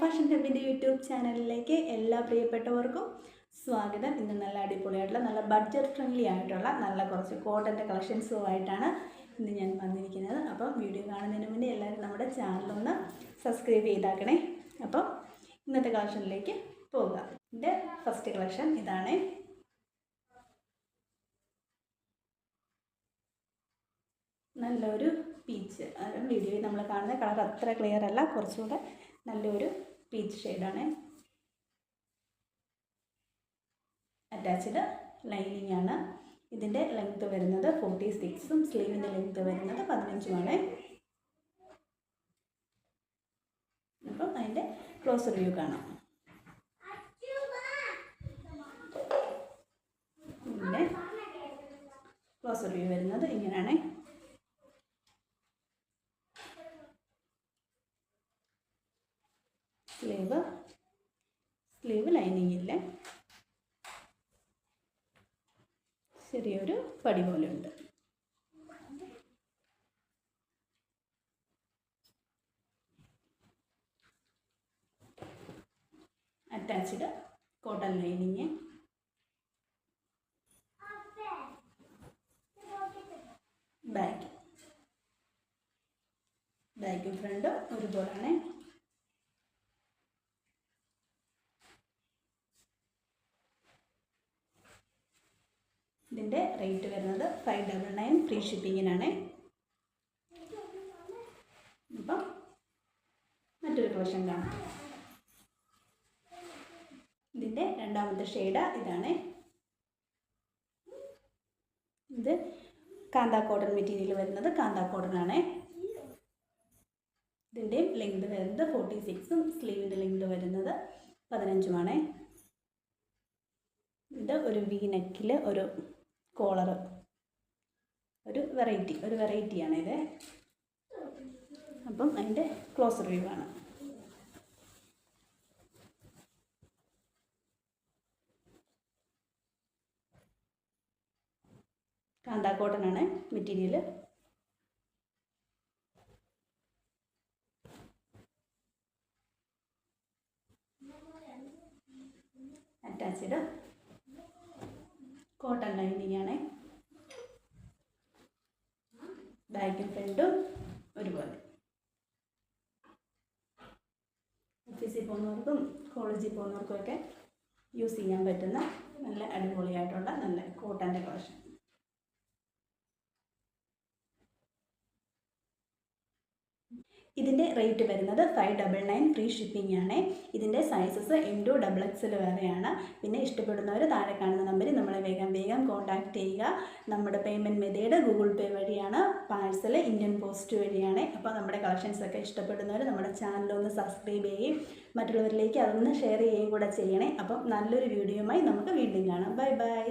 Fashion ഹബിൻ്റെ YouTube ചാനലിലേക്ക് എല്ലാ പ്രിയപ്പെട്ടവർക്കും സ്വാഗതം. ഇന്ന് നല്ല അടിപൊളിയായിട്ടുള്ള നല്ല ബഡ്ജറ്റ് ഫ്രണ്ട്ലി ആയിട്ടുള്ള നല്ല കുറച്ച് കോട്ടൻ്റെ കളക്ഷൻസുമായിട്ടാണ് ഇന്ന് ഞാൻ വന്നിരിക്കുന്നത്. അപ്പം വീഡിയോ കാണുന്നതിന് മുന്നേ എല്ലാവരും നമ്മുടെ ചാനലൊന്ന് സബ്സ്ക്രൈബ് ചെയ്താക്കണേ. അപ്പം ഇന്നത്തെ കളക്ഷനിലേക്ക് പോകുക. എൻ്റെ ഫസ്റ്റ് കളക്ഷൻ ഇതാണ്. നല്ലൊരു പീച്ച്, വീഡിയോയിൽ നമ്മൾ കാണുന്ന കളർ അത്ര ക്ലിയർ അല്ല, കുറച്ചുകൂടെ നല്ലൊരു പീച്ച് ഷെയ്ഡാണ്. അറ്റാച്ച്ഡ് ലൈനിങ് ആണ്. ഇതിൻ്റെ ലെങ്ത്ത് വരുന്നത് 46ഉം സ്ലീവിൻ്റെ ലെങ്ത്ത് വരുന്നത് 15ഉമാണ്. അപ്പം അതിൻ്റെ ക്ലോസ് റിവ്യൂ കാണാം. ഇതിൻ്റെ ക്ലോസ് റിവ്യൂ വരുന്നത് ഇങ്ങനെയാണ്. സ്ലീവ് ലൈനിങ് ഇല്ല, ചെറിയൊരു പടി പോലെ ഉണ്ട്. Attached cotton lining. ബാക്കും ഫ്രണ്ടും ഒരുപോലെയാണ്. ഇതിൻ്റെ റേറ്റ് വരുന്നത് 599 ഫ്രീ ഷിപ്പിങ്ങിനാണ്. അപ്പം മറ്റൊരു കളക്ഷൻ കാണാം. ഇതിൻ്റെ രണ്ടാമത്തെ ഷെയ്ഡ് ഇതാണ്. ഇത് കാന്ത കോട്ടൺ മെറ്റീരിയൽ വരുന്നത് കാന്ത കോട്ടൺ ആണ്. ഇതിൻ്റെ ലെങ്ത് വരുന്നത് 46ഉം സ്ലീവിൻ്റെ ലെങ്ത് വരുന്നത് 15ഉമാണ്. ഇത് ഒരു വി നെക്കിൽ ഒരു കോളർ, ഒരു വെറൈറ്റിയാണ് ഇത്. അപ്പം അതിൻ്റെ ക്ലോസ് റിവ്യൂ ആണ്. കാന്ത കോട്ടൺ ആണ് മെറ്റീരിയൽ. അറ്റാച്ച്ഡ് കോട്ടൺ ലൈനിങ് ആണ്. ബാക്കും ഫ്രണ്ടും ഒരുപോലെ. ഓഫീസിൽ പോകുന്നവർക്കും കോളേജിൽ പോകുന്നവർക്കും ഒക്കെ യൂസ് ചെയ്യാൻ പറ്റുന്ന നല്ല അടിപൊളിയായിട്ടുള്ള നല്ല കോട്ടൻ്റെ കളക്ഷൻ. ഇതിൻ്റെ റേറ്റ് വരുന്നത് 599 ഫ്രീ ഷിപ്പിംഗ് ആണ്. ഇതിൻ്റെ സൈസസ് M2 XXL വരെയാണ്. പിന്നെ ഇഷ്ടപ്പെടുന്നവർ താഴെ കാണുന്ന നമ്പറിൽ നമ്മളെ വേഗം കോൺടാക്റ്റ് ചെയ്യുക. നമ്മുടെ പേയ്മെൻറ്റ് മെത്തേഡ് ഗൂഗിൾ പേ വഴിയാണ്, പാഴ്സൽ ഇന്ത്യൻ പോസ്റ്റ് വഴിയാണ്. അപ്പോൾ നമ്മുടെ കളക്ഷൻസൊക്കെ ഇഷ്ടപ്പെടുന്നവർ നമ്മുടെ ചാനലൊന്ന് സബ്സ്ക്രൈബ് ചെയ്യുകയും മറ്റുള്ളവരിലേക്ക് അതൊന്ന് ഷെയർ ചെയ്യുകയും കൂടെ ചെയ്യണേ. അപ്പം നല്ലൊരു വീഡിയോയുമായി നമുക്ക് വീണ്ടും കാണാം. ബൈ.